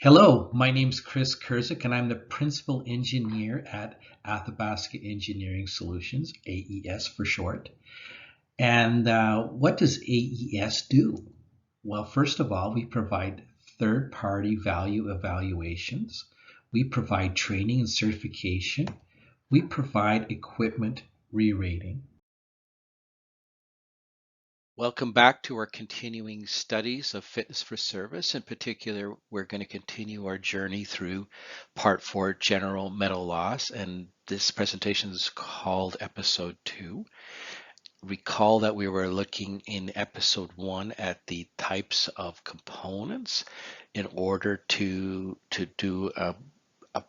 Hello, my name's Chris Kurzik, and I'm the Principal Engineer at Athabasca Engineering Solutions, AES for short. And what does AES do? Well, first of all, we provide third-party value evaluations. We provide training and certification. We provide equipment re-rating. Welcome back to our continuing studies of fitness for service. In particular, we're going to continue our journey through Part 4, General Metal Loss, and this presentation is called Episode 2. Recall that we were looking in Episode 1 at the types of components in order to do a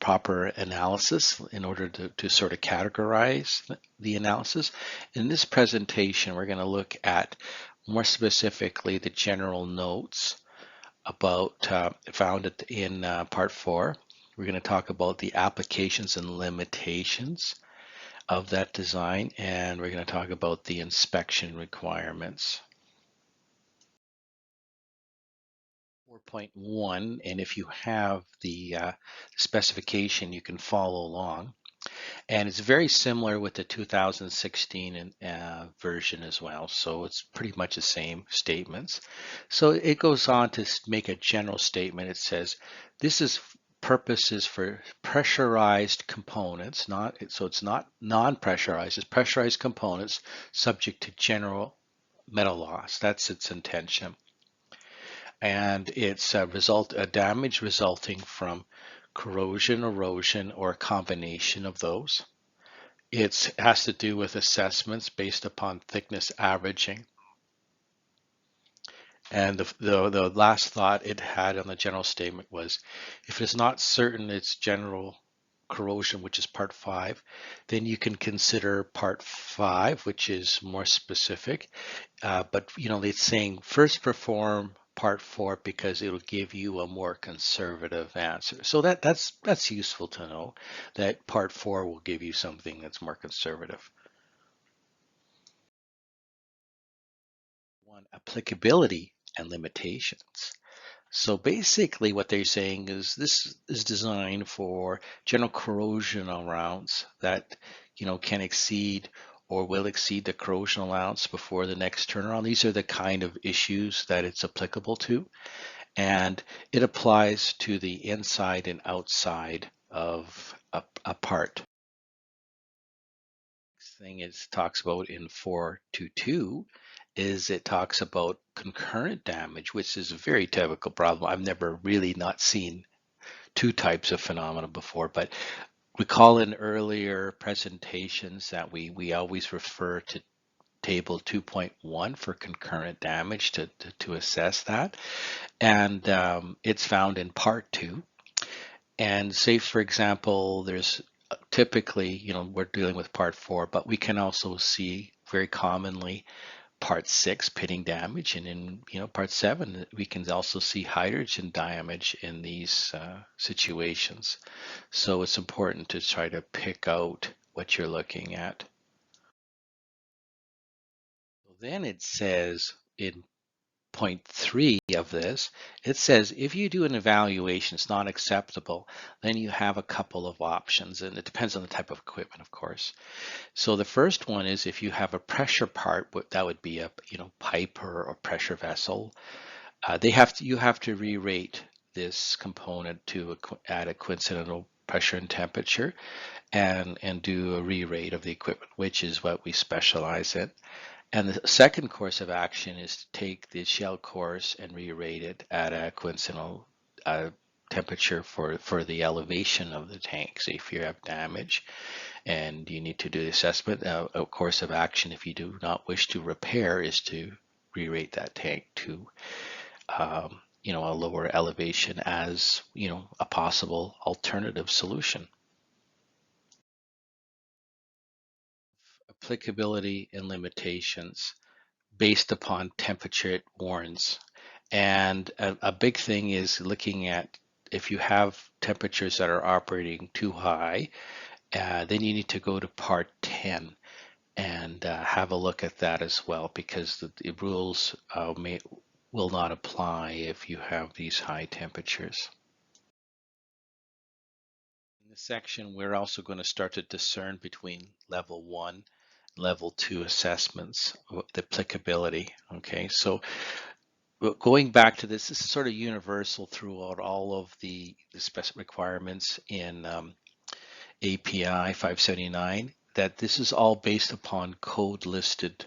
proper analysis in order to sort of categorize the analysis. In this presentation, we're going to look at more specifically the general notes about found in part 4. We're going to talk about the applications and limitations of that design, and we're going to talk about the inspection requirements. 4.1, and if you have the specification, you can follow along. And it's very similar with the 2016 version as well. So it's pretty much the same statements. So it goes on to make a general statement. It says, this is purposes for pressurized components, so it's not non-pressurized, it's pressurized components subject to general metal loss. That's its intention. And it's a damage resulting from corrosion, erosion, or a combination of those. It has to do with assessments based upon thickness averaging. And the last thought it had on the general statement was, if it's not certain it's general corrosion, which is part 5, then you can consider part 5, which is more specific. But it's saying first perform part 4 because it'll give you a more conservative answer. So that's useful to know that part 4 will give you something that's more conservative. One, applicability and limitations. So basically what they're saying is this is designed for general corrosion allowance that can exceed or will exceed the corrosion allowance before the next turnaround. These are the kind of issues that it's applicable to, and it applies to the inside and outside of a part. Next thing it talks about in 4.2.2 is it talks about concurrent damage, which is a very typical problem. I've never really not seen two types of phenomena before, but recall in earlier presentations that we always refer to table 2.1 for concurrent damage to assess that. And it's found in part 2. And say, for example, there's typically, we're dealing with part 4, but we can also see very commonly part 6 pitting damage, and in part 7 we can also see hydrogen damage in these situations. So it's important to try to pick out what you're looking at. Then it says in point 3 of this, it says if you do an evaluation, it's not acceptable, then you have a couple of options, and it depends on the type of equipment, of course. So the first one is if you have a pressure part, that would be a pipe or pressure vessel. You have to re-rate this component to add a coincidental pressure and temperature, and do a re-rate of the equipment, which is what we specialize in. And the second course of action is to take the shell course and re-rate it at a coincidental temperature for the elevation of the tank. So if you have damage and you need to do the assessment, a course of action, if you do not wish to repair, is to re-rate that tank to a lower elevation as a possible alternative solution. Applicability and limitations based upon temperature it warrants. And a big thing is looking at if you have temperatures that are operating too high, then you need to go to part 10 and have a look at that as well, because the rules will not apply if you have these high temperatures. this section, we're also going to start to discern between level 1, level 2 assessments, the applicability. Okay, so going back to this is sort of universal throughout all of the specific requirements in API 579, that this is all based upon code listed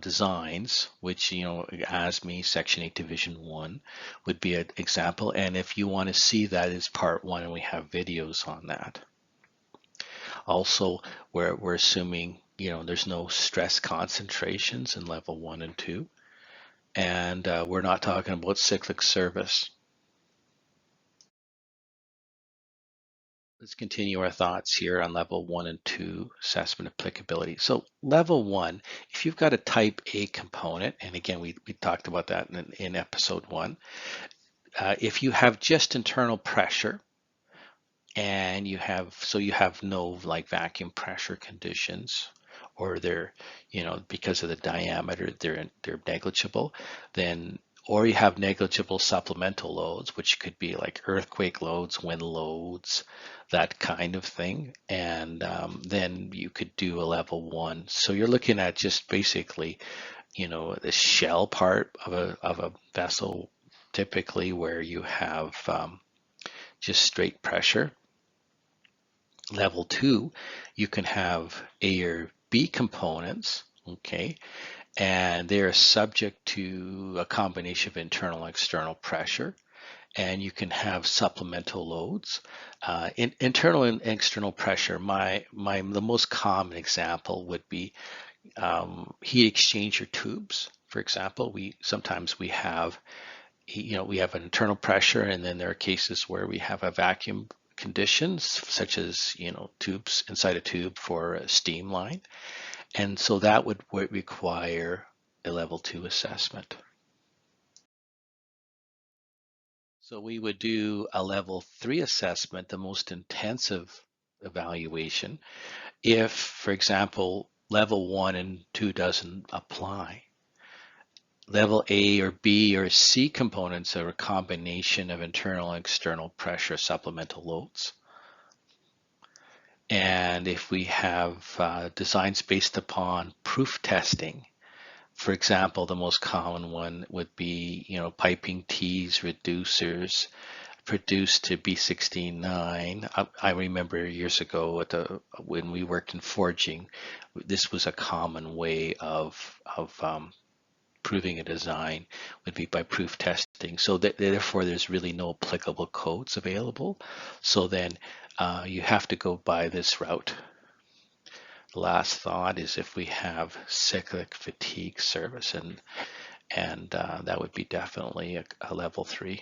designs, which, ASME Section 8 Division 1 would be an example. And if you want to see that, it's part 1, and we have videos on that. Also, we're assuming, there's no stress concentrations in level 1 and 2. And we're not talking about cyclic service. Let's continue our thoughts here on level 1 and 2 assessment applicability. So level 1, if you've got a type A component, and again, we talked about that in episode 1, if you have just internal pressure, and you have no like vacuum pressure conditions, or they're, because of the diameter, they're negligible, then, or you have negligible supplemental loads, which could be like earthquake loads, wind loads, that kind of thing, and then you could do a level 1. So you're looking at just basically, the shell part of a vessel, typically where you have just straight pressure. Level 2, you can have A or B components, okay, and they're subject to a combination of internal and external pressure, and you can have supplemental loads. Internal and external pressure, the most common example would be heat exchanger tubes. For example, sometimes we have an internal pressure, and then there are cases where we have a vacuum conditions, such as tubes inside a tube for a steam line, and so that would require a level 2 assessment. So we would do a level 3 assessment, the most intensive evaluation, if, for example, level 1 and 2 doesn't apply. Level A or B or C components are a combination of internal and external pressure supplemental loads. And if we have designs based upon proof testing, for example, the most common one would be, piping tees, reducers produced to B169. I remember years ago when we worked in forging, this was a common way of proving a design would be by proof testing. So therefore, there's really no applicable codes available. So then you have to go by this route. The last thought is if we have cyclic fatigue service, and that would be definitely a level 3.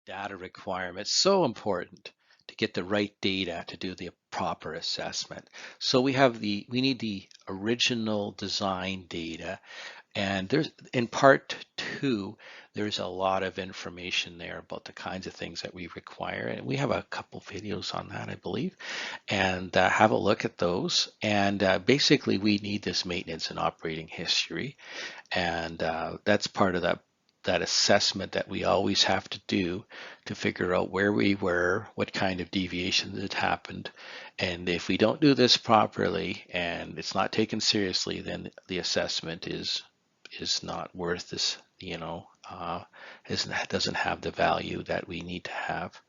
Data requirements, so important to get the right data to do the proper assessment. So we need the original design data, and there's in part 2, there's a lot of information there about the kinds of things that we require, and we have a couple videos on that, I believe, and have a look at those. And basically we need this maintenance and operating history, and that's part of that assessment that we always have to do to figure out where we were, what kind of deviations had happened. And if we don't do this properly and it's not taken seriously, then the assessment is not worth this, doesn't have the value that we need to have.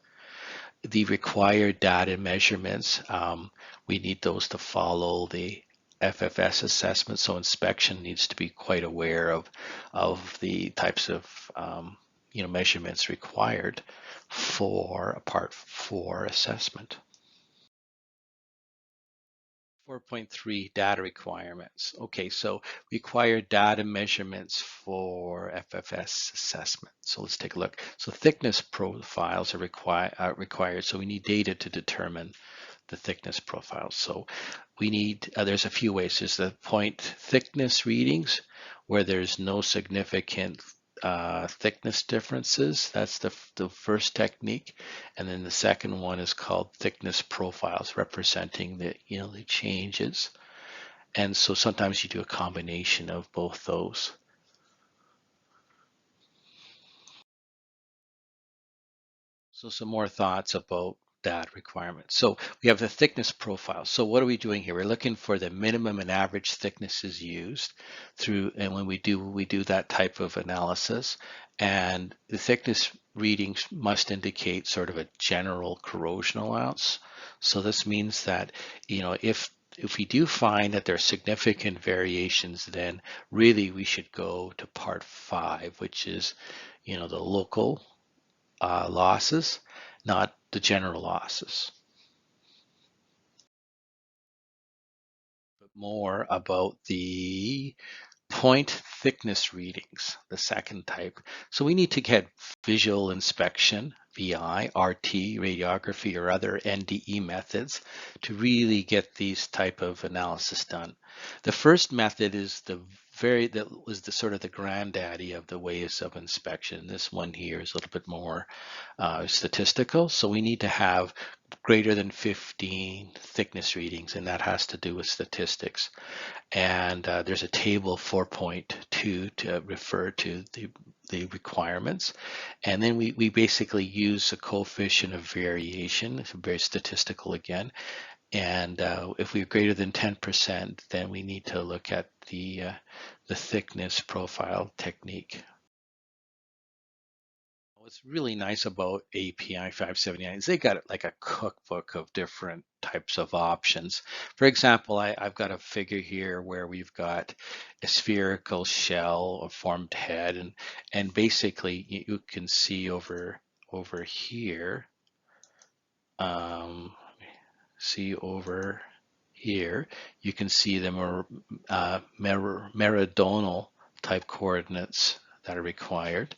The required data measurements, we need those to follow the FFS assessment, so inspection needs to be quite aware of the types of measurements required for a Part 4 assessment. 4.3 data requirements. Okay, so required data measurements for FFS assessment. So let's take a look. So thickness profiles are required. So we need data to determine the thickness profiles. So we need, there's a few ways. There's the point thickness readings where there's no significant thickness differences. That's the first technique. And then the second one is called thickness profiles, representing the changes. And so sometimes you do a combination of both those. So some more thoughts about that requirement. So we have the thickness profile. So what are we doing here? We're looking for the minimum and average thicknesses used through, and when we do that type of analysis, and the thickness readings must indicate sort of a general corrosion allowance. So this means that, if we do find that there are significant variations, then really we should go to part 5, which is, the local losses, not the general losses. But more about the point thickness readings, the second type. So we need to get visual inspection, VI, RT, radiography, or other NDE methods to really get these type of analysis done. The first method is that was the sort of the granddaddy of the ways of inspection. This one here is a little bit more statistical. So we need to have greater than 15 thickness readings, and that has to do with statistics. And there's a table 4.2 to refer to the requirements. And then we basically use a coefficient of variation. It's very statistical again. And if we're greater than 10%, then we need to look at the thickness profile technique. What's really nice about API 579 is they got like a cookbook of different types of options. For example, I've got a figure here where we've got a spherical shell, a formed head, and basically you can see over here. See over here, you can see the meridional type coordinates that are required.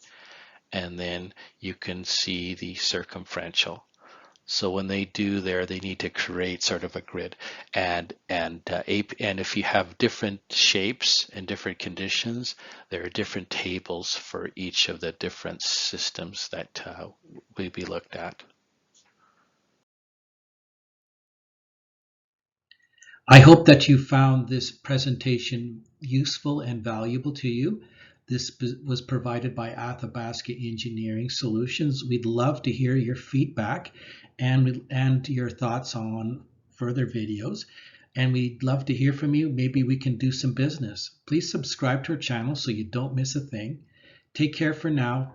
And then you can see the circumferential. So when they do there, they need to create sort of a grid, and if you have different shapes and different conditions, there are different tables for each of the different systems that will be looked at. I hope that you found this presentation useful and valuable to you. This was provided by Athabasca Engineering Solutions. We'd love to hear your feedback and your thoughts on further videos. And we'd love to hear from you. Maybe we can do some business. Please subscribe to our channel so you don't miss a thing. Take care for now.